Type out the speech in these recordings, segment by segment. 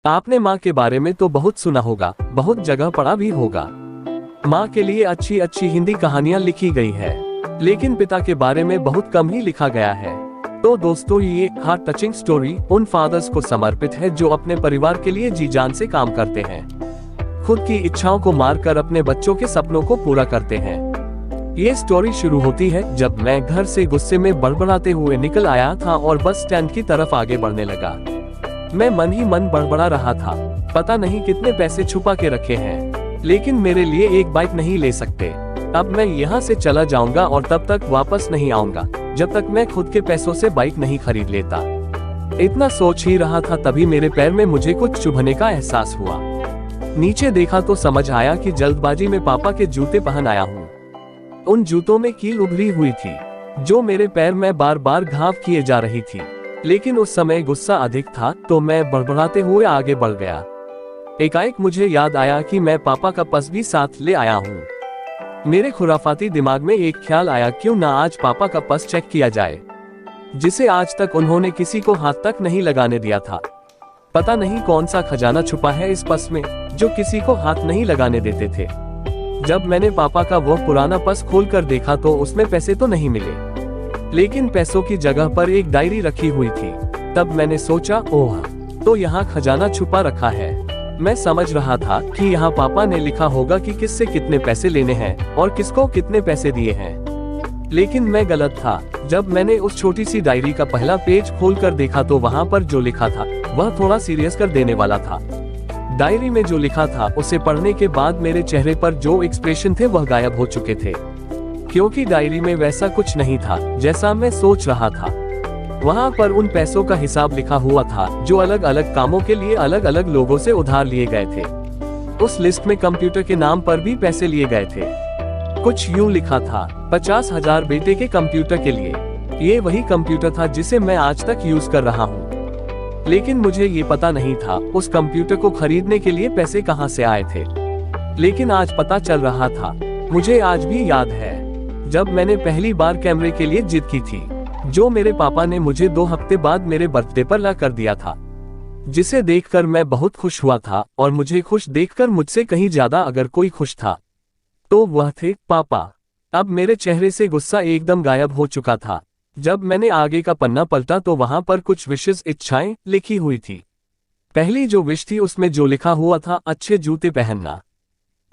आपने माँ के बारे में तो बहुत सुना होगा, बहुत जगह पढ़ा भी होगा। माँ के लिए अच्छी अच्छी हिंदी कहानियां लिखी गई है, लेकिन पिता के बारे में बहुत कम ही लिखा गया है। तो दोस्तों, ये हार्ट टचिंग स्टोरी उन फादर्स को समर्पित है जो अपने परिवार के लिए जी जान से काम करते हैं, खुद की इच्छाओं को मारकर अपने बच्चों के सपनों को पूरा करते हैं। ये स्टोरी शुरू होती है जब मैं घर से गुस्से में बड़बड़ाते हुए निकल आया था और बस स्टैंड की तरफ आगे बढ़ने लगा। मैं मन ही मन बड़बड़ा रहा था, पता नहीं कितने पैसे छुपा के रखे हैं, लेकिन मेरे लिए एक बाइक नहीं ले सकते। अब मैं यहाँ से चला जाऊंगा और तब तक वापस नहीं आऊंगा जब तक मैं खुद के पैसों से बाइक नहीं खरीद लेता। इतना सोच ही रहा था, तभी मेरे पैर में मुझे कुछ चुभने का एहसास हुआ। नीचे देखा तो समझ आया कि जल्दबाजी में पापा के जूते पहन आया हूँ। उन जूतों में कील उभरी हुई थी जो मेरे पैर में बार बार घाव किए जा रही थी, लेकिन उस समय गुस्सा अधिक था तो मैं बड़बड़ाते हुए आगे बढ़ गया। एकाएक मुझे याद आया कि मैं पापा का पर्स भी साथ ले आया हूँ। मेरे खुराफाती दिमाग में एक ख्याल आया, क्यों ना आज पापा का पर्स चेक किया जाए, जिसे आज तक उन्होंने किसी को हाथ तक नहीं लगाने दिया था। पता नहीं कौन सा खजाना छुपा है इस पर्स में जो किसी को हाथ नहीं लगाने देते थे। जब मैंने पापा का वो पुराना पर्स खोलकर देखा तो उसमें पैसे तो नहीं मिले, लेकिन पैसों की जगह पर एक डायरी रखी हुई थी। तब मैंने सोचा, ओह, तो यहाँ खजाना छुपा रखा है। मैं समझ रहा था कि यहाँ पापा ने लिखा होगा कि किससे कितने पैसे लेने हैं और किसको कितने पैसे दिए हैं, लेकिन मैं गलत था। जब मैंने उस छोटी सी डायरी का पहला पेज खोलकर देखा तो वहाँ पर जो लिखा था वह थोड़ा सीरियस कर देने वाला था। डायरी में जो लिखा था उसे पढ़ने के बाद मेरे चेहरे पर जो एक्सप्रेशन थे वह गायब हो चुके थे, क्योंकि डायरी में वैसा कुछ नहीं था जैसा मैं सोच रहा था। वहाँ पर उन पैसों का हिसाब लिखा हुआ था जो अलग अलग कामों के लिए अलग अलग लोगों से उधार लिए गए थे। उस लिस्ट में कंप्यूटर के नाम पर भी पैसे लिए गए थे। कुछ यूं लिखा था, 50,000 बेटे के कंप्यूटर के लिए। ये वही कंप्यूटर था जिसे मैं आज तक यूज कर रहा हूँ, लेकिन मुझे ये पता नहीं था उस कंप्यूटर को खरीदने के लिए पैसे कहाँ से आए थे। लेकिन आज पता चल रहा था। मुझे आज भी याद है जब मैंने पहली बार कैमरे के लिए जिद की थी, जो मेरे पापा ने मुझे 2 हफ्ते बाद मेरे बर्थडे पर ला कर दिया था, जिसे देखकर मैं बहुत खुश हुआ था। और मुझे खुश देखकर मुझसे कहीं ज्यादा अगर कोई खुश था तो वह थे पापा। अब मेरे चेहरे से गुस्सा एकदम गायब हो चुका था। जब मैंने आगे का पन्ना पलटा तो वहां पर कुछ विशेष इच्छाएं लिखी हुई थी। पहली जो विश थी उसमें जो लिखा हुआ था, अच्छे जूते पहनना।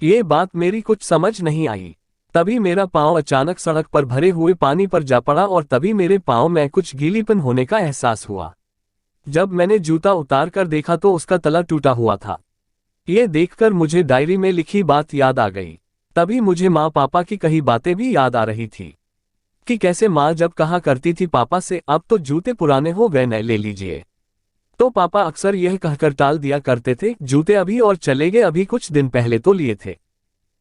ये बात मेरी कुछ समझ नहीं आई। तभी मेरा पांव अचानक सड़क पर भरे हुए पानी पर जा पड़ा और तभी मेरे पांव में कुछ गीलीपन होने का एहसास हुआ। जब मैंने जूता उतार कर देखा तो उसका तला टूटा हुआ था। ये देखकर मुझे डायरी में लिखी बात याद आ गई। तभी मुझे माँ पापा की कही बातें भी याद आ रही थी कि कैसे माँ जब कहा करती थी पापा से, अब तो जूते पुराने हो गए, नए ले लीजिए, तो पापा अक्सर यह कहकर टाल दिया करते थे, जूते अभी और चलेंगे, अभी कुछ दिन पहले तो लिए थे।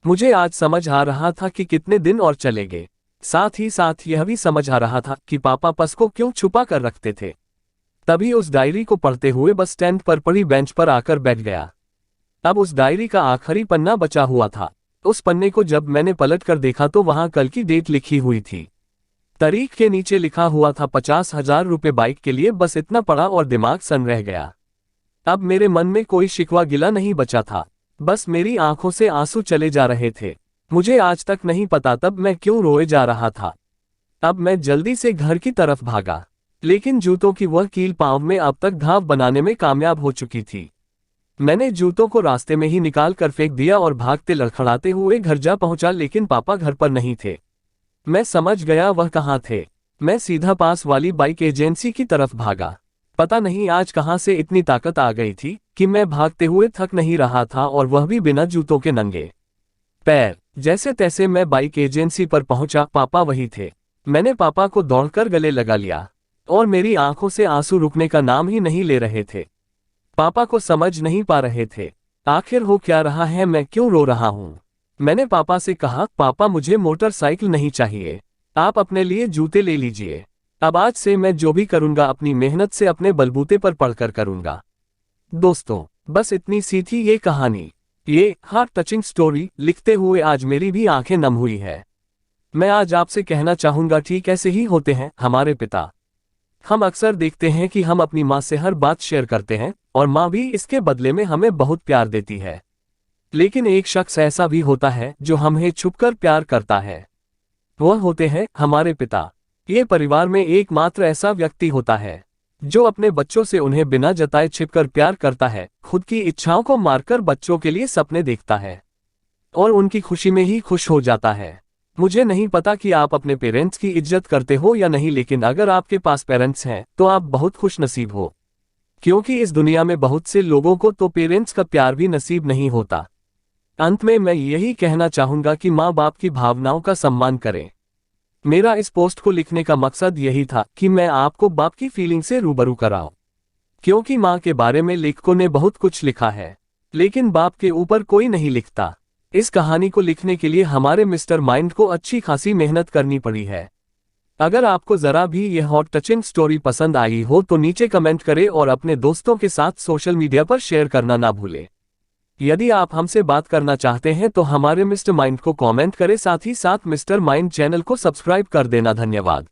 मुझे आज समझ आ रहा था कि कितने दिन और चलेंगे। साथ ही साथ यह भी समझ आ रहा था कि पापा पर्स को क्यों छुपा कर रखते थे। तभी उस डायरी को पढ़ते हुए बस स्टैंड पर पड़ी बेंच पर आकर बैठ गया। अब उस डायरी का आखिरी पन्ना बचा हुआ था। उस पन्ने को जब मैंने पलट कर देखा तो वहां कल की डेट लिखी हुई थी। तारीख के नीचे लिखा हुआ था 50,000 रुपए बाइक के लिए। बस इतना पढ़ा और दिमाग सन रह गया। अब मेरे मन में कोई शिकवा गिला नहीं बचा था, बस मेरी आंखों से आंसू चले जा रहे थे। मुझे आज तक नहीं पता तब मैं क्यों रोए जा रहा था। अब मैं जल्दी से घर की तरफ भागा, लेकिन जूतों की वह कील पांव में अब तक घाव बनाने में कामयाब हो चुकी थी। मैंने जूतों को रास्ते में ही निकाल कर फेंक दिया और भागते लड़खड़ाते हुए घर जा पहुंचा, लेकिन पापा घर पर नहीं थे। मैं समझ गया वह कहाँ थे। मैं सीधा पास वाली बाइक एजेंसी की तरफ भागा। पता नहीं आज कहाँ से इतनी ताकत आ गई थी कि मैं भागते हुए थक नहीं रहा था, और वह भी बिना जूतों के, नंगे पैर। जैसे तैसे मैं बाइक एजेंसी पर पहुंचा। पापा वही थे। मैंने पापा को दौड़कर गले लगा लिया और मेरी आंखों से आंसू रुकने का नाम ही नहीं ले रहे थे। पापा को समझ नहीं पा रहे थे आखिर हो क्या रहा है, मैं क्यों रो रहा हूँ। मैंने पापा से कहा, पापा मुझे मोटरसाइकिल नहीं चाहिए, आप अपने लिए जूते ले लीजिए। अब आज से मैं जो भी करूंगा अपनी मेहनत से अपने बलबूते पर पढ़कर करूंगा। दोस्तों, बस इतनी सी थी ये कहानी। ये हार्ट टचिंग स्टोरी लिखते हुए आज मेरी भी आंखें नम हुई है। मैं आज आपसे कहना चाहूंगा, ठीक ऐसे ही होते हैं हमारे पिता। हम अक्सर देखते हैं कि हम अपनी माँ से हर बात शेयर करते हैं और माँ भी इसके बदले में हमें बहुत प्यार देती है। लेकिन एक शख्स ऐसा भी होता है जो हमें छुपकर प्यार करता है। वह होते हैं हमारे पिता। ये परिवार में एकमात्र ऐसा व्यक्ति होता है जो अपने बच्चों से उन्हें बिना जताए छिपकर प्यार करता है, खुद की इच्छाओं को मारकर बच्चों के लिए सपने देखता है और उनकी खुशी में ही खुश हो जाता है। मुझे नहीं पता कि आप अपने पेरेंट्स की इज्जत करते हो या नहीं, लेकिन अगर आपके पास पेरेंट्स हैं तो आप बहुत खुश नसीब हो, क्योंकि इस दुनिया में बहुत से लोगों को तो पेरेंट्स का प्यार भी नसीब नहीं होता। अंत में मैं यही कहना चाहूंगा कि माँ बाप की भावनाओं का सम्मान करें। मेरा इस पोस्ट को लिखने का मकसद यही था कि मैं आपको बाप की फीलिंग से रूबरू कराऊं, क्योंकि माँ के बारे में लेखकों ने बहुत कुछ लिखा है लेकिन बाप के ऊपर कोई नहीं लिखता। इस कहानी को लिखने के लिए हमारे मिस्टर माइंड को अच्छी खासी मेहनत करनी पड़ी है। अगर आपको जरा भी यह हॉट टचिंग स्टोरी पसंद आई हो तो नीचे कमेंट करें और अपने दोस्तों के साथ सोशल मीडिया पर शेयर करना ना भूलें। यदि आप हमसे बात करना चाहते हैं तो हमारे मिस्टर माइंड को कमेंट करें, साथ ही साथ मिस्टर माइंड चैनल को सब्सक्राइब कर देना। धन्यवाद।